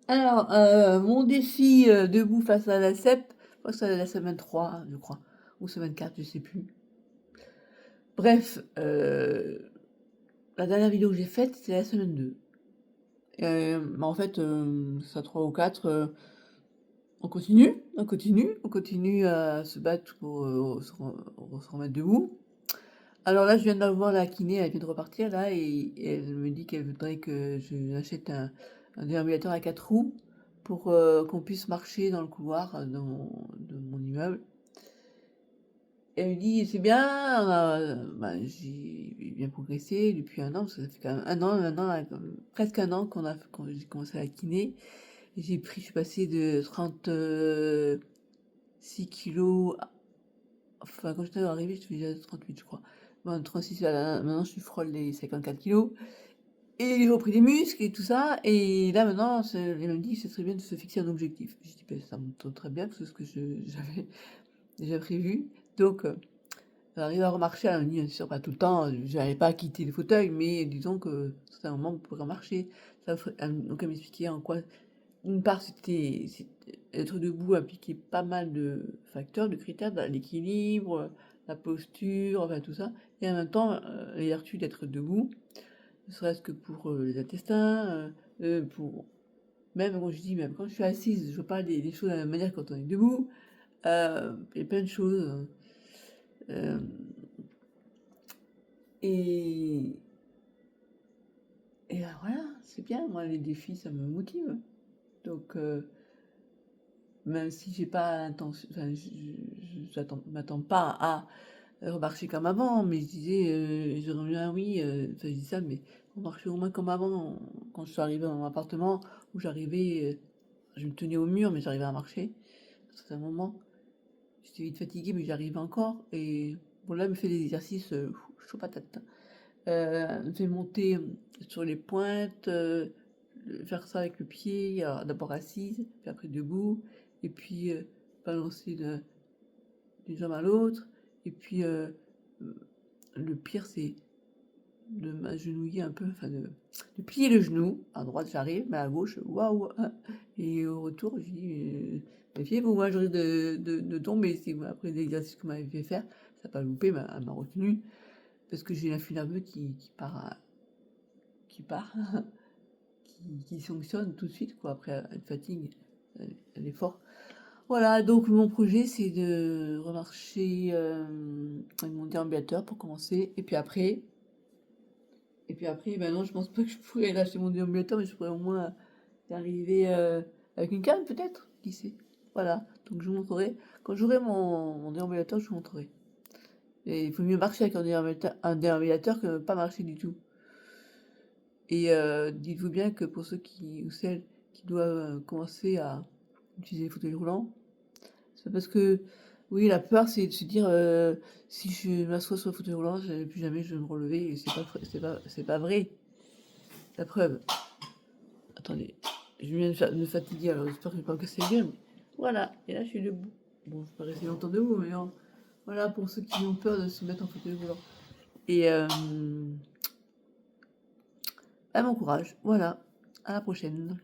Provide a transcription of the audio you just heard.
Alors, mon défi, debout face à la cèpe, je crois que c'est la semaine 3, je crois, ou semaine 4, je sais plus. Bref, la dernière vidéo que j'ai faite, c'était la semaine 2. Bah, en fait, ça 3 ou 4, on continue, on continue, on continue à se battre pour, se remettre debout. Alors là, je viens d'avoir la kiné, elle vient de repartir là et elle me dit qu'elle voudrait que je achète un déambulateur à 4 roues pour, qu'on puisse marcher dans le couloir, de mon immeuble. Elle me dit: «C'est bien, bah, j'ai bien progressé depuis 1 an», parce que ça fait quand même 1 an là, presque 1 an quand j'ai commencé la kiné. J'ai pris Je suis passée de 36 kilogrammes, enfin quand j'étais arrivée, je faisais déjà 38 je crois. Bon 36 là, maintenant je frôle les 54 kilogrammes et j'ai repris des muscles et tout ça et là maintenant elle me dit: «Ce serait bien de se fixer un objectif». J'ai dit: «Beh, ça me tente très bien parce que c'est ce que j'avais déjà prévu». Donc j'arrive à remarcher, elle me dit: «Bien sûr pas tout le temps, j'allais pas quitter le fauteuil, mais disons que c'est un moment vous pourrez marcher». Ça ferait donc elle m'expliquait en quoi une part c'était être debout impliquait pas mal de facteurs, de critères, bah, l'équilibre, la posture, enfin tout ça et en même temps, les vertus d'être debout, ne serait-ce que pour, les intestins, pour même quand je dis même quand je suis assise, je vois pas les choses de la même manière que quand on est debout, il y a plein de choses, hem et voilà, c'est bien, moi les défis ça me motive donc même si j'ai pas l'intention, enfin m'attends pas à remarcher comme avant, mais je disais, j'aimerais bien oui, enfin je dis ça, mais remarcher au moins comme avant, quand je suis arrivée dans mon appartement où j'arrivais, je me tenais au mur, mais j'arrivais à marcher à certains moments. J'étais vite fatiguée, mais j'arrivais encore et bon là, elle me fait des exercices, chaud patate, hein. Elle me fait monter, sur les pointes, faire ça avec le pied, alors d'abord assise, puis après debout et puis, balancer d'une jambe à l'autre et puis, le pire c'est de m'agenouiller un peu, enfin de plier le genou. À droite j'arrive, mais à gauche, waouh! Et au retour, je dis: méfiez-vous, moi je risque de tomber si vous après l'exercice que vous m'avez fait faire, ça a pas loupé, elle m'a retenue parce que j'ai l'influx nerveux qui part qui part, qui fonctionne tout de suite quoi, après une fatigue, un effort. Voilà, donc mon projet c'est de remarcher, avec mon déambulateur pour commencer ben non, je pense pas que je pourrais lâcher mon déambulateur, mais je pourrais au moins y arriver, avec une canne peut-être? Qui sait? Voilà, donc je vous montrerai. Quand j'aurai mon déambulateur, je vous montrerai. Et il faut mieux marcher avec un déambulateur que pas marcher du tout. Et dites-vous bien que pour ceux qui ou celles qui doivent, commencer à utiliser les fauteuils roulants, c'est parce que oui, la peur, c'est de se dire, «Si je m'assois sur le fauteuil roulant, plus jamais je vais me relever» et c'est pas vrai. La preuve. Attendez, je viens de me fatiguer, alors j'espère que je vais pas me casser la gueule, mais voilà, et là je suis debout. Bon, je vais pas rester longtemps debout, mais voilà pour ceux qui ont peur de se mettre en fauteuil roulant. Et bon courage, voilà, à la prochaine.